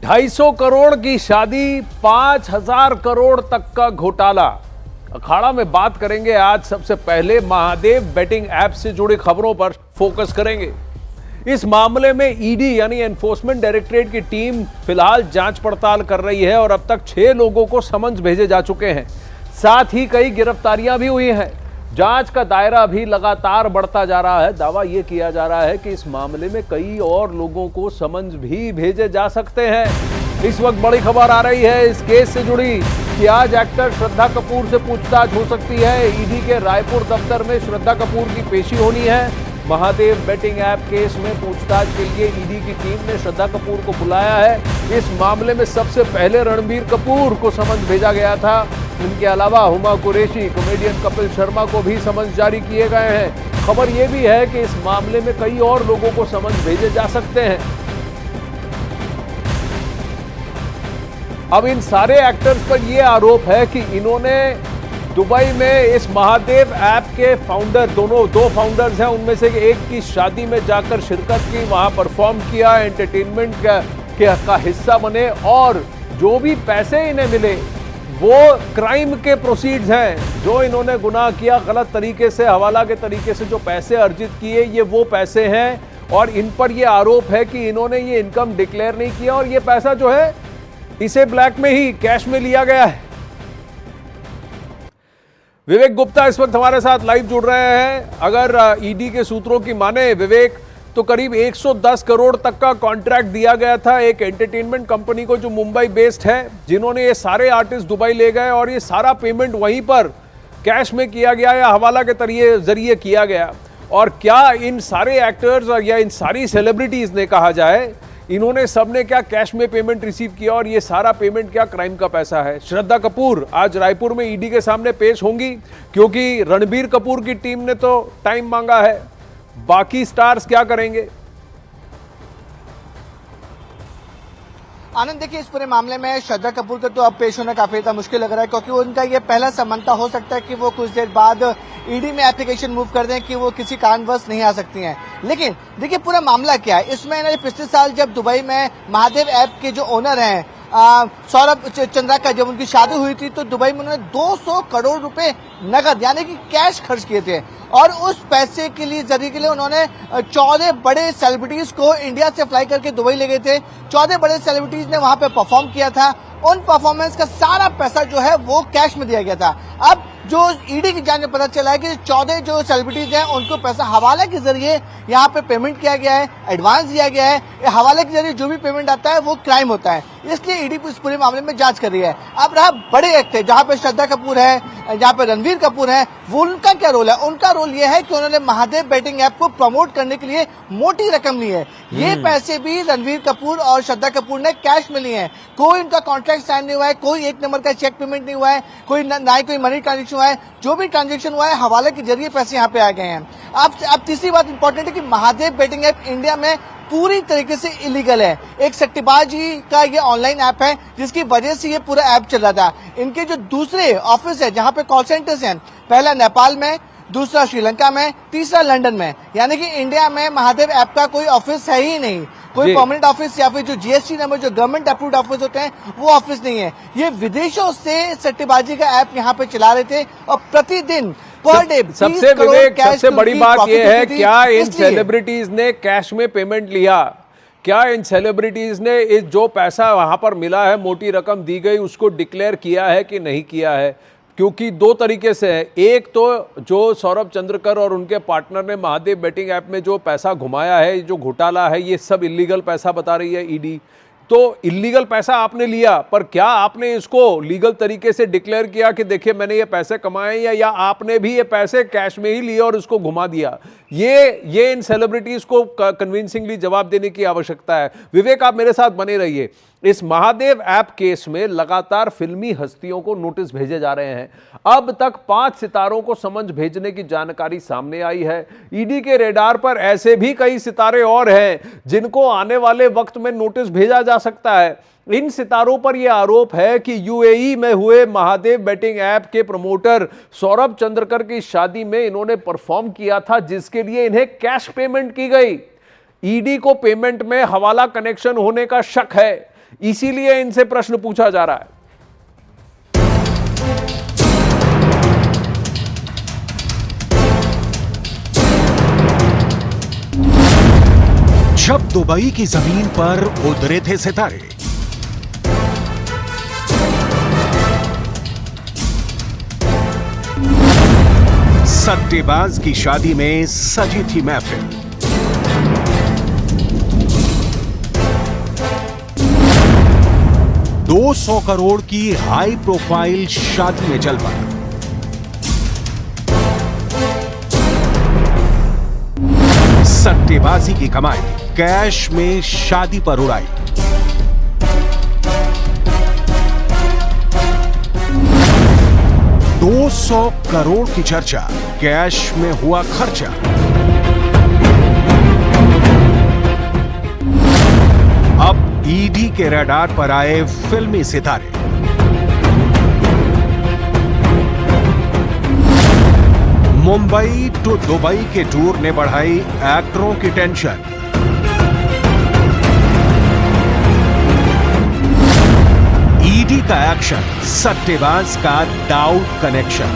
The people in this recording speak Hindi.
250 करोड़ की शादी, 5000 करोड़ तक का घोटाला। अखाड़ा में बात करेंगे आज। सबसे पहले महादेव बेटिंग ऐप से जुड़ी खबरों पर फोकस करेंगे। इस मामले में ईडी यानी एनफोर्समेंट डायरेक्टरेट की टीम फिलहाल जांच पड़ताल कर रही है और अब तक 6 लोगों को समन्स भेजे जा चुके हैं। साथ ही कई गिरफ्तारियां भी हुई हैं। जांच का दायरा भी लगातार बढ़ता जा रहा है। दावा यह किया जा रहा है कि इस मामले में कई और लोगों को समन्स भी भेजे जा सकते हैं। इस वक्त बड़ी खबर आ रही है इस केस से जुड़ी कि आज एक्टर श्रद्धा कपूर से पूछताछ हो सकती है। ईडी के रायपुर दफ्तर में श्रद्धा कपूर की पेशी होनी है। महादेव बेटिंग ऐप केस में पूछताछ के लिए ईडी की टीम ने श्रद्धा कपूर को बुलाया है। इस मामले में सबसे पहले रणबीर कपूर को समन्स भेजा गया था। इनके अलावा हुमा कुरैशी, कॉमेडियन कपिल शर्मा को भी समन्स जारी किए गए हैं। खबर यह भी है कि इस मामले में कई और लोगों को समन्स भेजे जा सकते हैं। अब इन सारे एक्टर्स पर यह आरोप है कि इन्होंने दुबई में इस महादेव ऐप के फाउंडर, दो फाउंडर्स हैं, उनमें से एक की शादी में जाकर शिरकत की, वहां परफॉर्म किया, एंटरटेनमेंट का हिस्सा बने और जो भी पैसे इन्हें मिले वो क्राइम के प्रोसीड्स हैं। जो इन्होंने गुनाह किया, गलत तरीके से, हवाला के तरीके से जो पैसे अर्जित किए, ये वो पैसे हैं और इन पर यह आरोप है कि इन्होंने ये इनकम डिक्लेयर नहीं किया और ये पैसा जो है इसे ब्लैक में ही कैश में लिया गया है। विवेक गुप्ता इस वक्त हमारे साथ लाइव जुड़ रहे हैं। अगर ईडी के सूत्रों की माने विवेक, तो करीब 110 करोड़ तक का कॉन्ट्रैक्ट दिया गया था एक एंटरटेनमेंट कंपनी को जो मुंबई बेस्ड है, जिन्होंने ये सारे आर्टिस्ट दुबई ले गए और ये सारा पेमेंट वहीं पर कैश में किया गया या हवाला के जरिए किया गया। और क्या इन सारे एक्टर्स या इन सारी सेलिब्रिटीज ने, कहा जाए, इन्होंने सबने क्या कैश में पेमेंट रिसीव किया और ये सारा पेमेंट क्या क्राइम का पैसा है? श्रद्धा कपूर आज रायपुर में ईडी के सामने पेश होंगी क्योंकि रणबीर कपूर की टीम ने तो टाइम मांगा है। बाकी स्टार्स क्या करेंगे? आनंद, देखिए, इस पूरे मामले में श्रद्धा कपूर का तो अब पेश होना काफी ज्यादा मुश्किल लग रहा है क्योंकि उनका ये पहला समन्ता हो सकता है कि वो कुछ देर बाद ईडी में एप्लीकेशन मूव कर दें कि वो किसी कारणवश नहीं आ सकती हैं। लेकिन देखिए पूरा मामला क्या है इसमें। पिछले साल जब दुबई में महादेव ऐप के जो ओनर हैं सौरभ चंद्राकर, जब उनकी शादी हुई थी तो दुबई में उन्होंने 200 करोड़ रुपए नकद यानी कि कैश खर्च किए थे और उस पैसे के लिए उन्होंने 14 बड़े सेलिब्रिटीज को इंडिया से फ्लाई करके दुबई ले गए थे। 14 बड़े सेलिब्रिटीज ने वहां पे परफॉर्म किया था। उन परफॉर्मेंस का सारा पैसा जो है वो कैश में दिया गया था। अब जो ईडी की जांच में पता चला है कि 14 जो सेलिब्रिटीज हैं उनको पैसा हवाले के जरिए यहाँ पे पेमेंट किया गया है, एडवांस दिया गया है। हवाले के जरिए जो भी पेमेंट आता है वो क्राइम होता है, इसलिए ईडी इस पूरे मामले में जांच कर रही है। अब रहा बड़े एक्टर, जहाँ पे श्रद्धा कपूर है, जहाँ पे रणबीर कपूर है, वो उनका क्या रोल है? उनका रोल ये है कि उन्होंने महादेव बेटिंग ऐप को प्रमोट करने के लिए मोटी रकम ली है। ये पैसे भी रणबीर कपूर और श्रद्धा कपूर ने कैश में लिए हैं। कोई इनका कॉन्ट्रैक्ट साइन नहीं हुआ है, कोई एक नंबर का चेक पेमेंट नहीं हुआ है, कोई ना ही कोई मनी ट्रांजेक्शन हुआ है। जो भी ट्रांजेक्शन हुआ है हवाले के जरिए पैसे यहाँ पे आ गए हैं। अब तीसरी बात इंपॉर्टेंट है कि महादेव बेटिंग ऐप इंडिया में पूरी तरीके से इलीगल है। एक सट्टेबाजी का ये ऑनलाइन ऐप है जिसकी वजह से ये पूरा ऐप चल रहा था। इनके जो दूसरे ऑफिस है जहाँ पे कॉल सेंटर्स हैं, पहला नेपाल में, दूसरा श्रीलंका में, तीसरा लंदन में, यानी कि इंडिया में महादेव ऐप का कोई ऑफिस है ही नहीं। कोई परमानेंट ऑफिस या फिर जो जीएसटी नंबर, जो गवर्नमेंट अप्रूव्ड ऑफिस होते हैं, वो ऑफिस नहीं है। ये विदेशों से सट्टेबाजी का ऐप यहाँ पे चला रहे थे और प्रतिदिन पर डे सबसे बड़ी बात यह है, क्या इन सेलिब्रिटीज ने कैश में पेमेंट लिया? क्या इन सेलिब्रिटीज ने इस जो पैसा वहां पर मिला है, मोटी रकम दी गई, उसको डिक्लेयर किया है कि नहीं किया है? क्योंकि दो तरीके से है। एक तो जो सौरभ चंद्रकर और उनके पार्टनर ने महादेव बेटिंग ऐप में जो पैसा घुमाया है, जो घोटाला है, ये सब इलीगल पैसा बता रही है ईडी। तो इलीगल पैसा आपने लिया, पर क्या आपने इसको लीगल तरीके से डिक्लेयर किया कि देखिए मैंने ये पैसे कमाए, या आपने भी ये पैसे कैश में ही लिए और इसको घुमा दिया? ये इन सेलिब्रिटीज को कन्विंसिंगली जवाब देने की आवश्यकता है। विवेक, आप मेरे साथ बने रहिए। इस महादेव ऐप केस में लगातार फिल्मी हस्तियों को नोटिस भेजे जा रहे हैं। अब तक 5 सितारों को समन्स भेजने की जानकारी सामने आई है। ईडी के रेडार पर ऐसे भी कई सितारे और हैं जिनको आने वाले वक्त में नोटिस भेजा जा सकता है। इन सितारों पर यह आरोप है कि यूएई में हुए महादेव बेटिंग ऐप के प्रमोटर सौरभ चंद्रकर की शादी में इन्होंने परफॉर्म किया था, जिसके लिए इन्हें कैश पेमेंट की गई। ईडी को पेमेंट में हवाला कनेक्शन होने का शक है। इसीलिए इनसे प्रश्न पूछा जा रहा है। जब दुबई की जमीन पर उतरे थे सितारे, सट्टेबाज की शादी में सजी थी महफिल। $200 करोड़ की हाई प्रोफाइल शादी में जल पड़ा। सट्टेबाजी की कमाई कैश में शादी पर उड़ाई। $200 करोड़ की चर्चा, कैश में हुआ खर्चा। अब ईडी के रडार पर आए फिल्मी सितारे। मुंबई टू दुबई के टूर ने बढ़ाई एक्टरों की टेंशन। ईडी का एक्शन, सट्टेबाज का डाउट कनेक्शन।